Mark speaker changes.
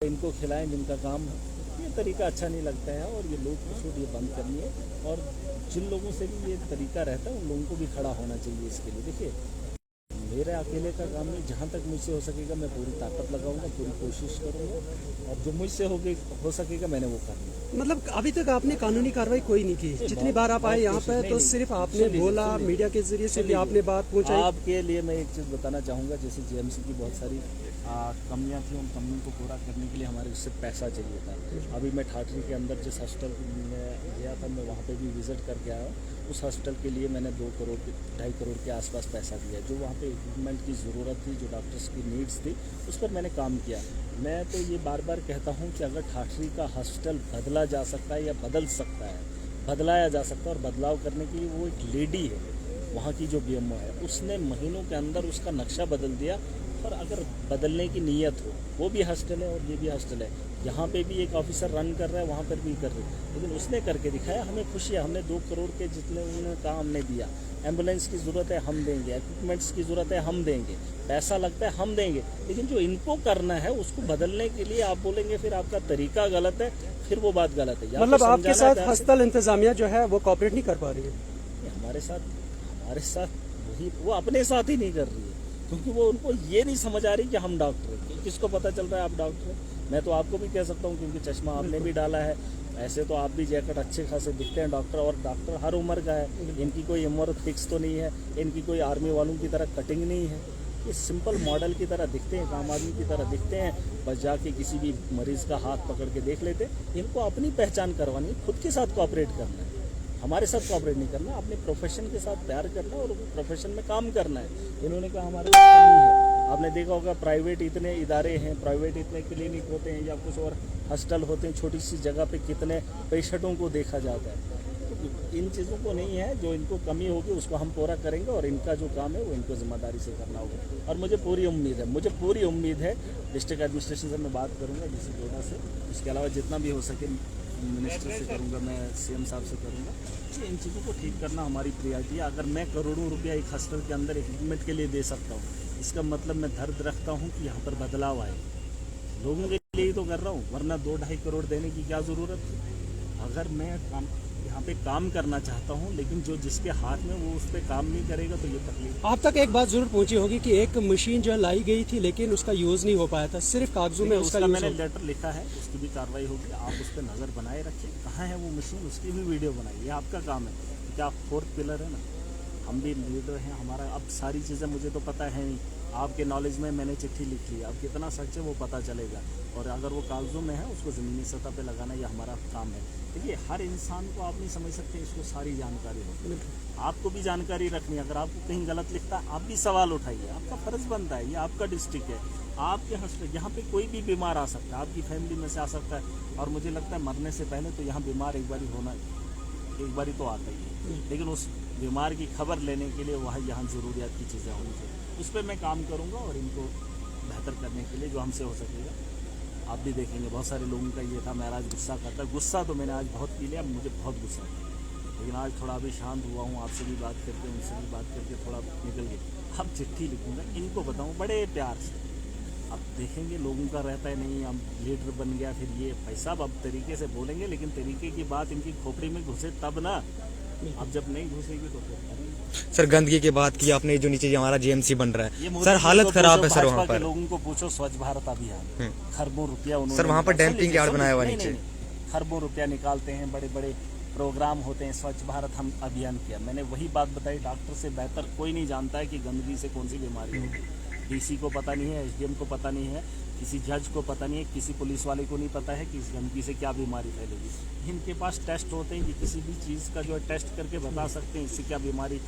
Speaker 1: इनको खिलाएं जिनका काम है, ये तरीका अच्छा नहीं लगता है और ये लोग छूट ये बंद करनी है। और जिन लोगों से भी ये तरीका रहता है उन लोगों को भी खड़ा होना चाहिए इसके लिए। देखिए, मेरे अकेले का काम नहीं, जहाँ तक मुझसे हो सकेगा मैं पूरी ताकत लगाऊंगा, पूरी कोशिश करूंगा और जो मुझसे हो सकेगा मैंने वो करना।
Speaker 2: मतलब अभी तक आपने कानूनी कार्रवाई कोई नहीं की? जितनी बार आप आए यहाँ पे तो सिर्फ आपने बोला, मीडिया के जरिए से भी आपने बात पहुँचाई।
Speaker 1: आपके लिए मैं एक चीज़ बताना चाहूँगा, जैसे जीएमसी की बहुत सारी कमियां थी, उन कमियों को पूरा करने के लिए हमारे उससे पैसा चाहिए था। अभी मैं ठाठरी के अंदर जिस हॉस्टल में गया था मैं वहाँ पे भी विज़िट करके आया हूँ। उस हॉस्टल के लिए मैंने 2 करोड़ 2.5 करोड़ के आसपास पैसा दिया। जो वहाँ पे इक्विपमेंट की ज़रूरत थी, जो डॉक्टर्स की नीड्स थी, उस पर मैंने काम किया। मैं तो ये बार बार कहता हूँ कि अगर ठाठरी का हॉस्टल बदला जा सकता है या बदल सकता है, बदलाया जा सकता है, और बदलाव करने के लिए वो एक लेडी है वहाँ की जो बीएमओ है, उसने महीनों के अंदर उसका नक्शा बदल दिया। और अगर बदलने की नीयत हो, वो भी हॉस्टल है और ये भी हॉस्टल है, यहाँ पे भी एक ऑफिसर रन कर रहा है, वहाँ पर भी कर रहे हैं, लेकिन उसने करके दिखाया। हमें खुशी है, हमने 2 करोड़ के जितने उन्होंने कहा हमने दिया। एम्बुलेंस की ज़रूरत है हम देंगे, इक्विपमेंट्स की ज़रूरत है हम देंगे, पैसा लगता है हम देंगे, लेकिन जो इनको करना है उसको बदलने के लिए आप बोलेंगे फिर आपका तरीका गलत है, फिर वो बात गलत है।
Speaker 2: मतलब आपके साथ हॉस्टल इंतजामिया जो है वो कॉपरेट नहीं कर पा रही है?
Speaker 1: हमारे साथ वही, वो अपने साथ ही नहीं कर रही है, क्योंकि वो उनको ये नहीं समझ आ रही कि हम डॉक्टर हैं। किसको पता चल रहा है आप डॉक्टर हैं? मैं तो आपको भी कह सकता हूँ, क्योंकि चश्मा आपने भी डाला है, ऐसे तो आप भी जैकेट अच्छे खासे दिखते हैं डॉक्टर, और डॉक्टर हर उम्र का है, इनकी कोई उम्र फिक्स तो नहीं है, इनकी कोई आर्मी वालों की तरह कटिंग नहीं है। ये सिंपल मॉडल की तरह दिखते हैं, आम आदमी की तरह दिखते हैं, बस जाके किसी भी मरीज़ का हाथ पकड़ के देख लेते। इनको अपनी पहचान करवानी, खुद के साथ कोऑपरेट करना है, हमारे साथ कोऑपरेट नहीं करना, अपने प्रोफेशन के साथ प्यार करना और प्रोफेशन में काम करना है। इन्होंने कहा हमारे पास कमी है। आपने देखा होगा प्राइवेट इतने इदारे हैं, प्राइवेट इतने क्लिनिक होते हैं या कुछ और हॉस्टल होते हैं, छोटी सी जगह पे कितने पेशेंटों को देखा जाता है। तो इन चीज़ों को नहीं है, जो इनको कमी होगी उसको हम पूरा करेंगे और इनका जो काम है वो इनको जिम्मेदारी से करना होगा। और मुझे पूरी उम्मीद है डिस्ट्रिक्ट एडमिनिस्ट्रेशन से मैं बात करूँगा, डीसी जोड़ा से, उसके अलावा जितना भी हो सके मिनिस्टर से करूँगा, मैं सीएम साहब से करूँगा कि इन चीज़ों को ठीक करना हमारी प्रायोरिटी है। अगर मैं करोड़ों रुपया एक हॉस्टल के अंदर इक्विपमेंट के लिए दे सकता हूँ, इसका मतलब मैं दर्द रखता हूँ कि यहाँ पर बदलाव आए, लोगों के लिए ही तो कर रहा हूँ, वरना 2-2.5 करोड़ देने की क्या ज़रूरत थी? अगर मैं यहाँ पे काम करना चाहता हूँ, लेकिन जो जिसके हाथ में वो उस पर काम नहीं करेगा तो ये तकलीफ।
Speaker 2: आप तक एक बात जरूर पहुंची होगी कि एक मशीन जो लाई गई थी लेकिन उसका यूज नहीं हो पाया था, सिर्फ कागजों में उसका
Speaker 1: मैंने लेटर लिखा है, उसकी भी कार्रवाई होगी। आप उस पर नज़र बनाए रखिए, कहाँ है वो मशीन, उसकी भी वीडियो बनाइए, आपका काम है, क्योंकि आप 4th पिलर है ना, हम भी लीडर हैं। हमारा अब सारी चीज़ें मुझे तो पता है नहीं, आपके नॉलेज में मैंने चिट्ठी लिख ली, अब कितना सच है वो पता चलेगा, और अगर वो कागजों में है उसको ज़मीनी सतह पे लगाना ये हमारा काम है। देखिए, हर इंसान को आप नहीं समझ सकते, इसको सारी जानकारी हो, आपको भी जानकारी रखनी है। अगर आपको कहीं गलत लिखता है आप भी सवाल उठाइए, आपका फ़र्ज़ बनता है, ये आपका डिस्ट्रिक्ट है, आपके हॉस्पिटल, यहाँ पे कोई भी बीमार आ सकता है, आपकी फैमिली में से आ सकता है, और मुझे लगता है मरने से पहले तो यहाँ बीमार एक बारी तो आता ही है, लेकिन उस बीमार की खबर लेने के लिए वहाँ यहाँ ज़रूरियात की चीज़ें होनी चाहिए। उस पर मैं काम करूँगा और इनको बेहतर करने के लिए जो हमसे हो सकेगा। आप भी देखेंगे बहुत सारे लोगों का ये था, मैं आज गुस्सा करता, गुस्सा तो मैंने आज बहुत पी लिया, मुझे बहुत गुस्सा था, लेकिन आज थोड़ा अभी शांत हुआ हूँ, आपसे भी बात करके उनसे भी बात करके थोड़ा निकल गई। अब चिट्ठी लिखूँगा, इनको बताऊँ बड़े प्यार से। अब देखेंगे, लोगों का रहता है नहीं, हम लीडर बन गया फिर ये पैसा, अब तरीके से बोलेंगे, लेकिन तरीके की बात इनकी खोपड़ी में घुसे तब ना, अब जब नहीं घुसेगी तो फिर।
Speaker 3: सर, गंदगी की बात की आपने, जो नीचे हमारा जीएमसी बन रहा है सर, हालत खराब है सर वहाँ पर।
Speaker 1: लोगों को पूछो, स्वच्छ भारत अभियान खरबों रुपया उन्होंने,
Speaker 3: सर वहाँ पर डैम्पिंग यार्ड बनाया हुआ नीचे,
Speaker 1: खरबों रुपया निकालते हैं, बड़े बड़े प्रोग्राम होते हैं, स्वच्छ भारत हम अभियान किया। मैंने वही बात बताई, डॉक्टर से बेहतर कोई नहीं जानता है कि गंदगी से कौन सी बीमारी होगी। डीसी को पता नहीं है, एसडीएम को पता नहीं है, किसी जज को पता नहीं है, किसी पुलिस वाले को नहीं पता है कि इस गंदगी से क्या बीमारी फैलेगी। इनके पास टेस्ट होते हैं कि किसी भी चीज़ का जो है टेस्ट करके बता सकते हैं इससे क्या बीमारी है।